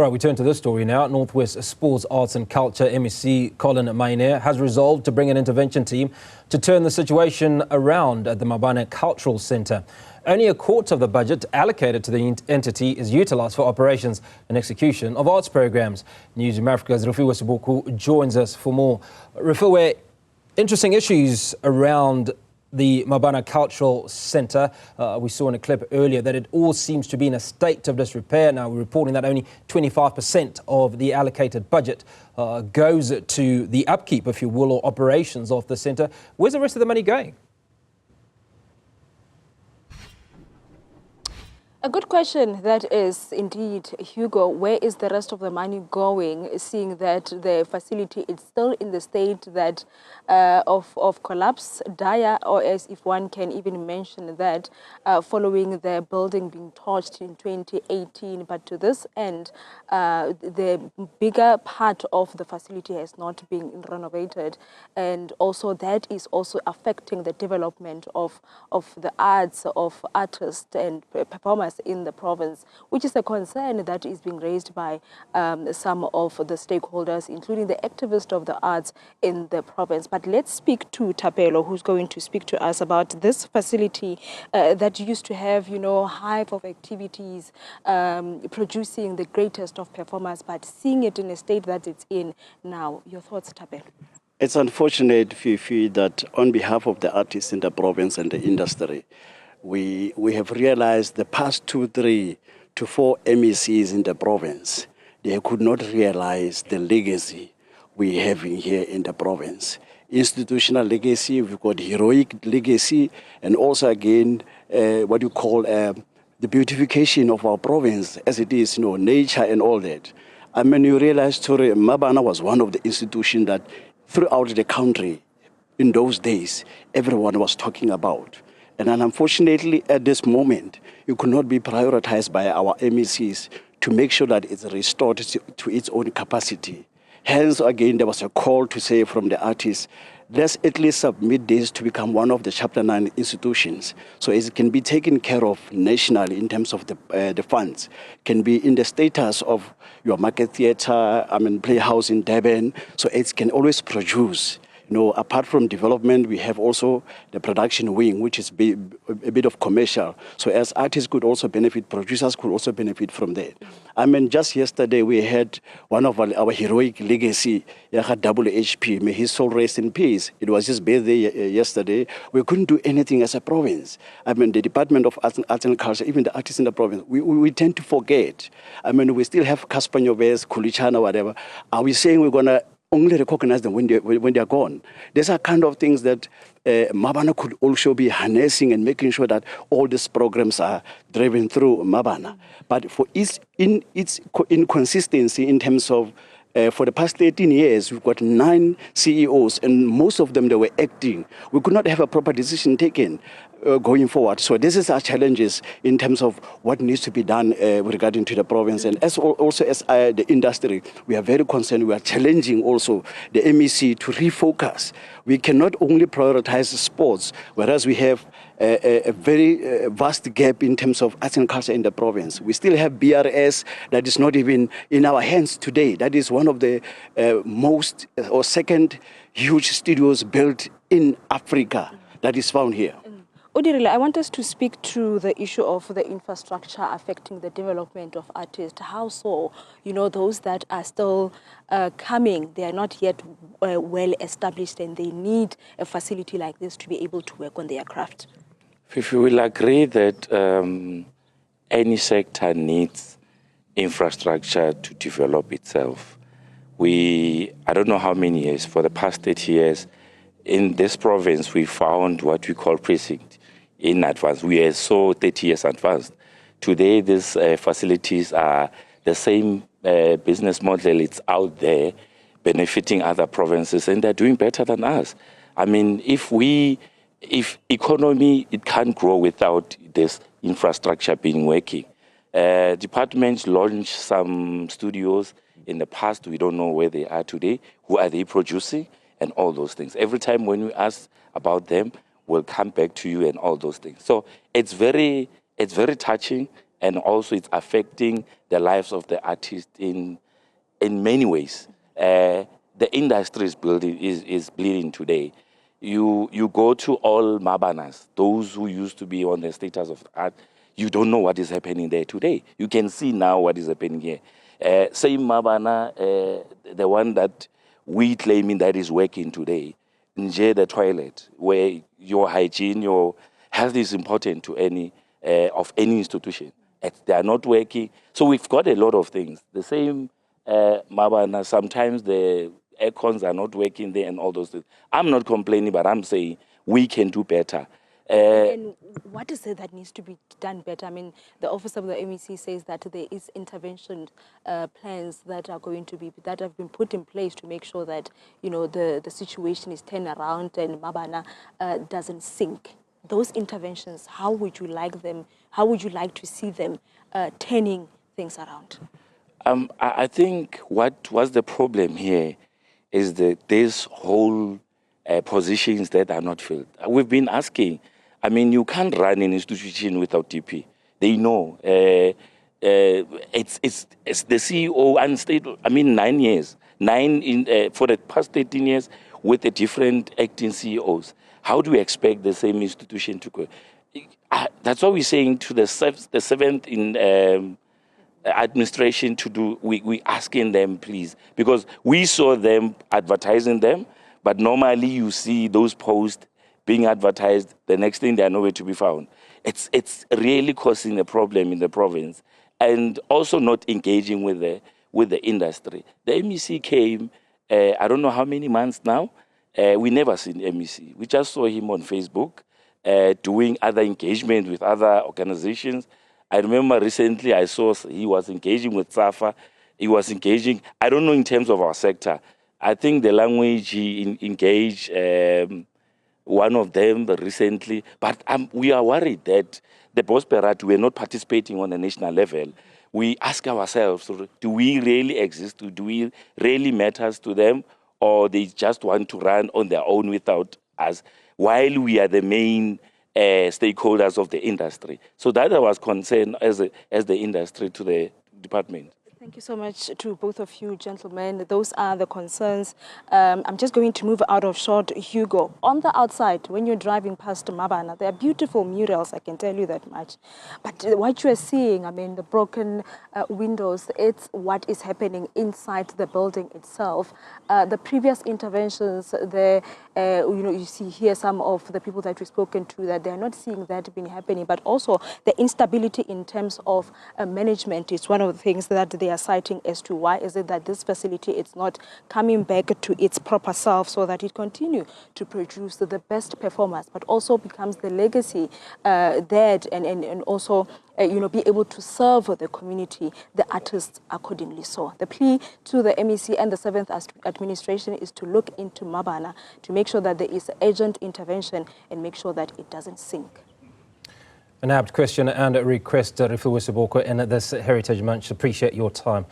Right, we turn to this story now. Northwest Sports, Arts and Culture MEC Colin Mainer has resolved to bring an intervention team to turn the situation around at the Mmabana Cultural Centre. Only a quarter of the budget allocated to the entity is utilised for operations and execution of arts programmes. Newzroom Afrika's Seboko joins us for more. Refiloe, interesting issues around the Mmabana Cultural Centre. We saw in a clip earlier that it all seems to be in a state of disrepair. Now we're reporting that only 25% of the allocated budget goes to the upkeep, if you will, or operations of the centre. Where's the rest of the money going? A good question that is indeed, Hugo. Where is the rest of the money going, seeing that the facility is still in the state that of collapse, dire, or as if one can even mention that, following the building being torched in 2018. But to this end, the bigger part of the facility has not been renovated, and also that is also affecting the development of the arts, of artists and performers in the province, which is a concern that is being raised by some of the stakeholders, including the activists of the arts in the province. But let's speak to Thapelo, who's going to speak to us about this facility that used to have, hive of activities, producing the greatest of performers, but seeing it in a state that it's in now. Your thoughts, Thapelo? It's unfortunate, Fifi, that on behalf of the artists in the province and the industry, we have realized the past 2, 3 to 4 MECs in the province, they could not realize the legacy we have here in the province. Institutional legacy, we've got heroic legacy, and also again, what you call the beautification of our province as it is, nature and all that. I mean, you realize, sorry, Mmabana was one of the institutions that throughout the country in those days, everyone was talking about. And unfortunately, at this moment, it could not be prioritized by our MECs to make sure that it's restored to its own capacity. Hence, again, there was a call to say from the artists, let's at least submit this to become one of the Chapter 9 institutions, so it can be taken care of nationally in terms of the funds, can be in the status of your market theatre, Playhouse in Durban, so it can always produce. Apart from development, we have also the production wing, which is a bit of commercial. So as artists could also benefit, producers could also benefit from that. Just yesterday, we had one of our heroic legacy, WHP, may his soul rest in peace. It was his birthday yesterday. We couldn't do anything as a province. The Department of Arts and Culture, even the artists in the province, we tend to forget. We still have Casper Nyovest, Kulichana, whatever. Are we saying we're going to only recognize them when they're gone? These are kind of things that Mmabana could also be harnessing and making sure that all these programs are driven through Mmabana. But for its inconsistency in terms of, for the past 13 years, we've got 9 CEOs, and most of them, they were acting. We could not have a proper decision taken going forward. So this is our challenges in terms of what needs to be done regarding to the province. And also as the industry, we are very concerned. We are challenging also the MEC to refocus. We cannot only prioritize sports, whereas we have a very vast gap in terms of arts and culture in the province. We still have BRS that is not even in our hands today. That is one of the most or second huge studios built in Africa that is found here. Odirile, I want us to speak to the issue of the infrastructure affecting the development of artists. How so? Those that are still coming, they are not yet well established, and they need a facility like this to be able to work on their craft. If you will agree that any sector needs infrastructure to develop itself. I don't know how many years, for the past 30 years, in this province, we found what we call precinct in advance. We are so 30 years advanced. Today, these facilities are the same business model. It's out there benefiting other provinces, and they're doing better than us. If economy, it can't grow without this infrastructure being working. Departments launched some studios in the past. We don't know where they are today. Who are they producing? And all those things. Every time when we ask about them, we'll come back to you and all those things. So it's very touching, and also it's affecting the lives of the artists in many ways. The industry is bleeding today. You go to all Mmabanas, those who used to be on the status of art, you don't know what is happening there today. You can see now what is happening here. Same Mmabana, the one that we claiming that is working today, Nje the toilet, where your hygiene, your health is important to any institution. They are not working. So we've got a lot of things. The same Mmabana, sometimes the aircons are not working there and all those things. I'm not complaining, but I'm saying we can do better. And what is it that needs to be done better? I mean, the office of the MEC says that there is intervention plans that are going to be, that have been put in place to make sure that, you know, the situation is turned around and Mmabana doesn't sink. Those interventions, how would you like to see them turning things around? I think what was the problem here is that this whole positions that are not filled. We've been asking. I mean, you can't run an institution without DP. They know. It's the CEO unstable. I mean, 9 years. For the past 13 years with the different acting CEOs. How do we expect the same institution to go? That's what we're saying to the seventh in administration to do. We asking them, please, because we saw them advertising them, but normally you see those posts being advertised, the next thing they are nowhere to be found. It's really causing a problem in the province, and also not engaging with the industry. The MEC came, I don't know how many months now. We never seen MEC. We just saw him on Facebook doing other engagement with other organizations. I remember recently I saw he was engaging with SAFA. He was engaging, I don't know in terms of our sector. I think the language he engaged, one of them recently, but we are worried that the Bosperat, we're not participating on a national level. We ask ourselves, do we really exist? Do we really matter to them? Or they just want to run on their own without us, while we are the main stakeholders of the industry? So that was concern as the industry to the department. Thank you so much to both of you, gentlemen. Those are the concerns. I'm just going to move out of shot, Hugo. On the outside, when you're driving past Mmabana, there are beautiful murals, I can tell you that much. But what you are seeing, I mean, the broken windows, it's what is happening inside the building itself. The previous interventions, you see here some of the people that we've spoken to, that they're not seeing that being happening, but also the instability in terms of management is one of the things that they are citing as to why is it that this facility is not coming back to its proper self, so that it continue to produce the best performers, but also becomes the legacy that and also be able to serve the community, the artists accordingly. So the plea to the MEC and the 7th administration is to look into Mmabana to make sure that there is urgent intervention and make sure that it doesn't sink. An apt question and a request, Refiloe Seboko, in this Heritage Month. Appreciate your time.